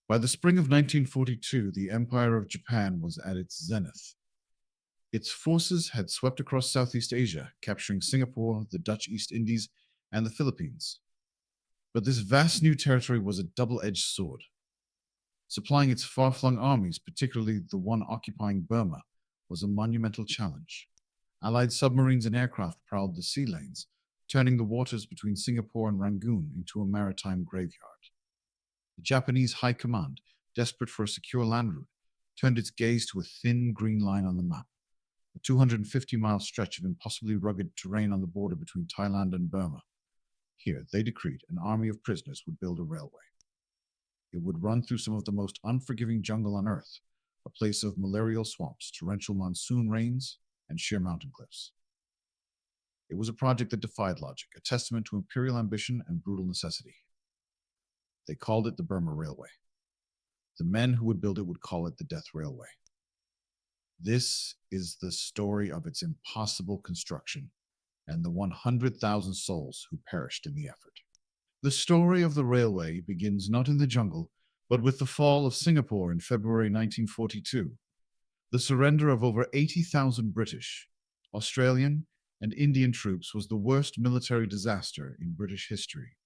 By the spring of 1942, the Empire of Japan was at its zenith. Its forces had swept across Southeast Asia, capturing Singapore, the Dutch East Indies, and the Philippines. But this vast new territory was a double-edged sword. Supplying its far-flung armies, particularly the one occupying Burma, was a monumental challenge. Allied submarines and aircraft prowled the sea lanes, turning the waters between Singapore and Rangoon into a maritime graveyard. The Japanese High Command, desperate for a secure land route, turned its gaze to a thin green line on the map, a 250-mile stretch of impossibly rugged terrain on the border between Thailand and Burma. Here, they decreed an army of prisoners would build a railway. It would run through some of the most unforgiving jungle on Earth, a place of malarial swamps, torrential monsoon rains, and sheer mountain cliffs. It was a project that defied logic, a testament to imperial ambition and brutal necessity. They called it the Burma Railway. The men who would build it would call it the Death Railway. This is the story of its impossible construction and the 100,000 souls who perished in the effort. The story of the railway begins not in the jungle, but with the fall of Singapore in February 1942. The surrender of over 80,000 British, Australian, and Indian troops was the worst military disaster in British history.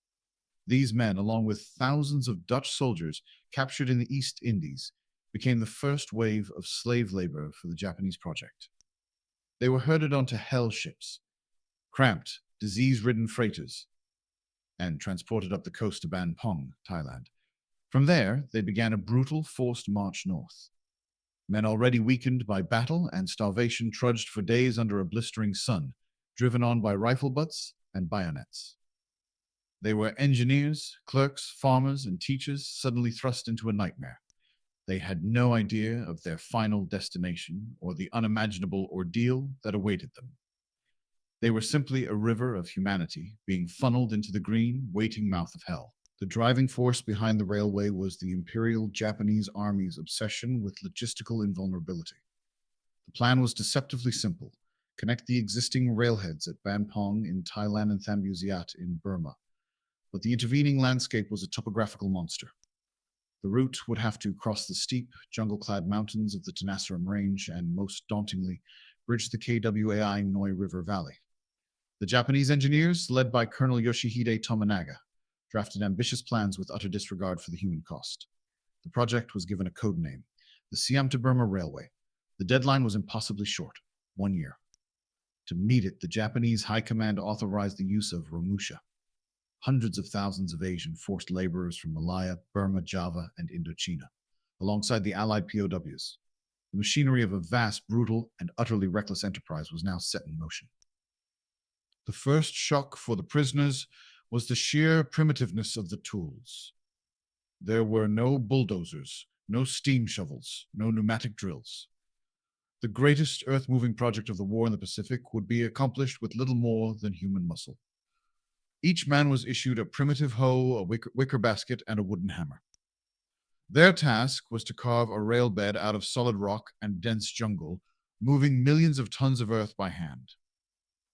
These men, along with thousands of Dutch soldiers captured in the East Indies, became the first wave of slave labor for the Japanese project. They were herded onto hell ships, cramped, disease-ridden freighters, and transported up the coast to Ban Pong, Thailand. From there, they began a brutal, forced march north. Men already weakened by battle and starvation trudged for days under a blistering sun, driven on by rifle butts and bayonets. They were engineers, clerks, farmers, and teachers suddenly thrust into a nightmare. They had no idea of their final destination or the unimaginable ordeal that awaited them. They were simply a river of humanity being funneled into the green, waiting mouth of hell. The driving force behind the railway was the Imperial Japanese Army's obsession with logistical invulnerability. The plan was deceptively simple: connect the existing railheads at Ban Pong in Thailand and Thambuziat in Burma. But the intervening landscape was a topographical monster. The route would have to cross the steep, jungle-clad mountains of the Tenasserim Range and, most dauntingly, bridge the Kwai Noi River Valley. The Japanese engineers, led by Colonel Yoshihide Tominaga, drafted ambitious plans with utter disregard for the human cost. The project was given a code name, the Siam to Burma Railway. The deadline was impossibly short, 1 year. To meet it, the Japanese High Command authorized the use of romusha, hundreds of thousands of Asian forced laborers from Malaya, Burma, Java, and Indochina, alongside the Allied POWs. The machinery of a vast, brutal, and utterly reckless enterprise was now set in motion. The first shock for the prisoners was the sheer primitiveness of the tools. There were no bulldozers, no steam shovels, no pneumatic drills. The greatest earth-moving project of the war in the Pacific would be accomplished with little more than human muscle. Each man was issued a primitive hoe, a wicker basket, and a wooden hammer. Their task was to carve a rail bed out of solid rock and dense jungle, moving millions of tons of earth by hand.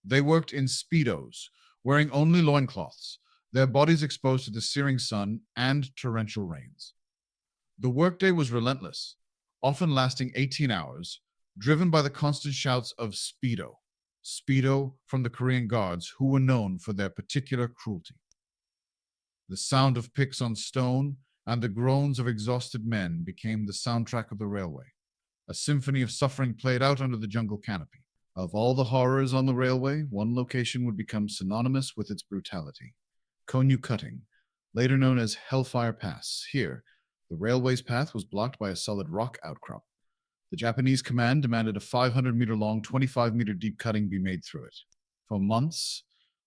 They worked in speedos, wearing only loincloths, their bodies exposed to the searing sun and torrential rains. The workday was relentless, often lasting 18 hours, driven by the constant shouts of Speedo from the Korean Guards, who were known for their particular cruelty. The sound of picks on stone and the groans of exhausted men became the soundtrack of the railway, a symphony of suffering played out under the jungle canopy. Of all the horrors on the railway, one location would become synonymous with its brutality: Konyu Cutting, later known as Hellfire Pass. Here, the railway's path was blocked by a solid rock outcrop. The Japanese command demanded a 500-meter-long, 25-meter-deep cutting be made through it. For months,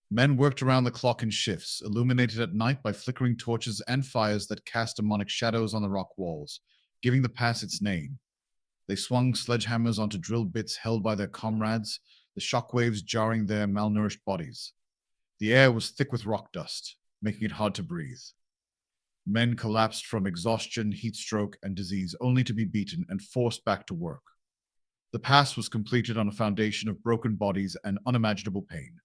men worked around the clock in shifts, illuminated at night by flickering torches and fires that cast demonic shadows on the rock walls, giving the pass its name. They swung sledgehammers onto drill bits held by their comrades, the shockwaves jarring their malnourished bodies. The air was thick with rock dust, making it hard to breathe. Men collapsed from exhaustion, heat stroke, and disease, only to be beaten and forced back to work. The pass was completed on a foundation of broken bodies and unimaginable pain,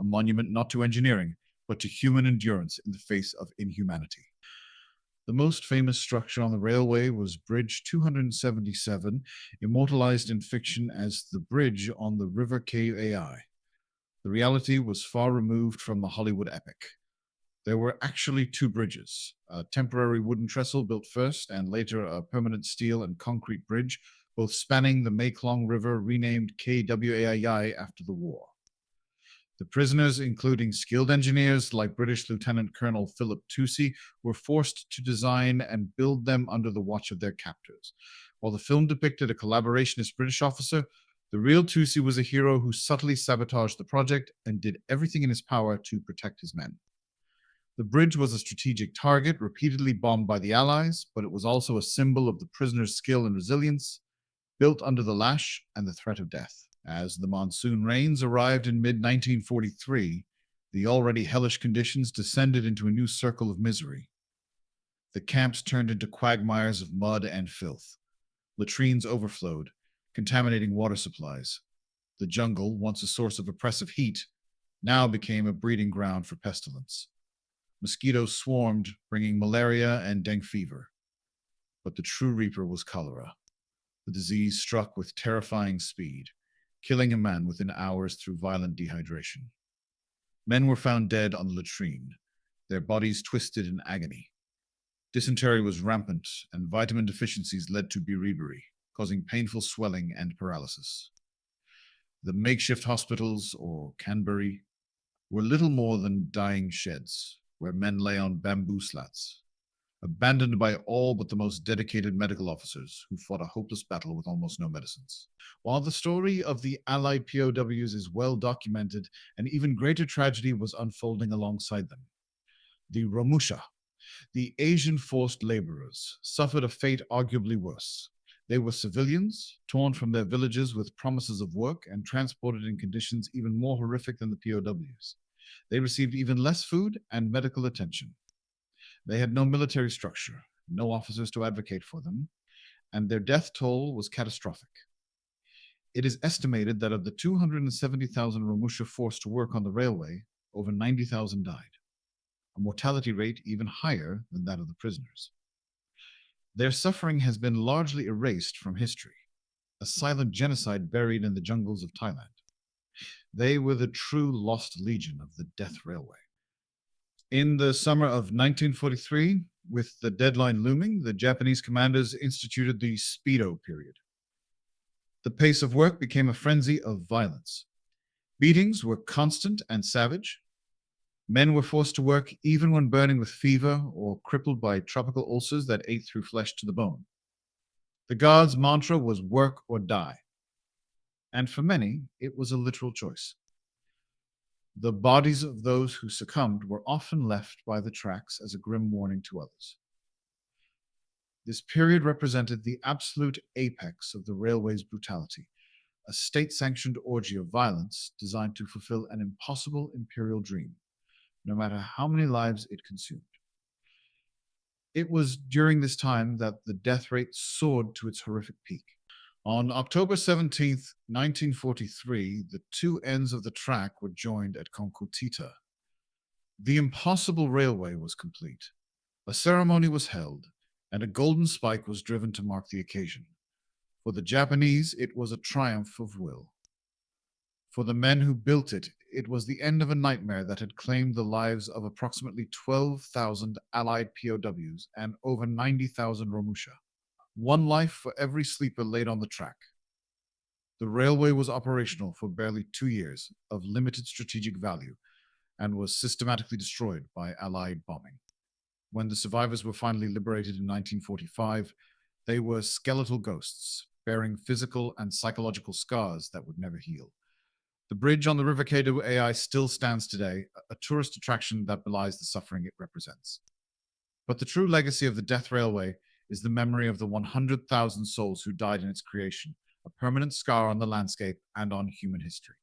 a monument not to engineering, but to human endurance in the face of inhumanity. The most famous structure on the railway was Bridge 277, immortalized in fiction as the bridge on the River Kwai. The reality was far removed from the Hollywood epic. There were actually two bridges, a temporary wooden trestle built first, and later a permanent steel and concrete bridge, both spanning the Mekong River, renamed Kwai after the war. The prisoners, including skilled engineers like British Lieutenant Colonel Philip Toucey, were forced to design and build them under the watch of their captors. While the film depicted a collaborationist British officer, the real Toucey was a hero who subtly sabotaged the project and did everything in his power to protect his men. The bridge was a strategic target, repeatedly bombed by the Allies, but it was also a symbol of the prisoners' skill and resilience, built under the lash and the threat of death. As the monsoon rains arrived in mid-1943, the already hellish conditions descended into a new circle of misery. The camps turned into quagmires of mud and filth. Latrines overflowed, contaminating water supplies. The jungle, once a source of oppressive heat, now became a breeding ground for pestilence. Mosquitoes swarmed, bringing malaria and dengue fever. But the true reaper was cholera. The disease struck with terrifying speed, killing a man within hours through violent dehydration. Men were found dead on the latrine, their bodies twisted in agony. Dysentery was rampant, and vitamin deficiencies led to beriberi, causing painful swelling and paralysis. The makeshift hospitals, or Canberry, were little more than dying sheds, where men lay on bamboo slats, abandoned by all but the most dedicated medical officers who fought a hopeless battle with almost no medicines. While the story of the Allied POWs is well documented, an even greater tragedy was unfolding alongside them. The romusha, the Asian forced laborers, suffered a fate arguably worse. They were civilians, torn from their villages with promises of work and transported in conditions even more horrific than the POWs. They received even less food and medical attention. They had no military structure, no officers to advocate for them, and their death toll was catastrophic. It is estimated that of the 270,000 romusha forced to work on the railway, over 90,000 died, a mortality rate even higher than that of the prisoners. Their suffering has been largely erased from history, a silent genocide buried in the jungles of Thailand. They were the true lost legion of the death railway. In the summer of 1943, with the deadline looming, the Japanese commanders instituted the Speedo period. The pace of work became a frenzy of violence. Beatings were constant and savage. Men were forced to work even when burning with fever or crippled by tropical ulcers that ate through flesh to the bone. The guards' mantra was work or die. And for many, it was a literal choice. The bodies of those who succumbed were often left by the tracks as a grim warning to others. This period represented the absolute apex of the railway's brutality, a state-sanctioned orgy of violence designed to fulfill an impossible imperial dream, no matter how many lives it consumed. It was during this time that the death rate soared to its horrific peak. On October 17, 1943, the two ends of the track were joined at Konkutita. The impossible railway was complete. A ceremony was held, and a golden spike was driven to mark the occasion. For the Japanese, it was a triumph of will. For the men who built it, it was the end of a nightmare that had claimed the lives of approximately 12,000 Allied POWs and over 90,000 romusha. One life for every sleeper laid on the track. The railway was operational for barely 2 years, of limited strategic value, and was systematically destroyed by Allied bombing. When the survivors were finally liberated in 1945, they were skeletal ghosts, bearing physical and psychological scars that would never heal. The bridge on the River Kwai still stands today, a tourist attraction that belies the suffering it represents. But the true legacy of the Death Railway is the memory of the 100,000 souls who died in its creation, a permanent scar on the landscape and on human history.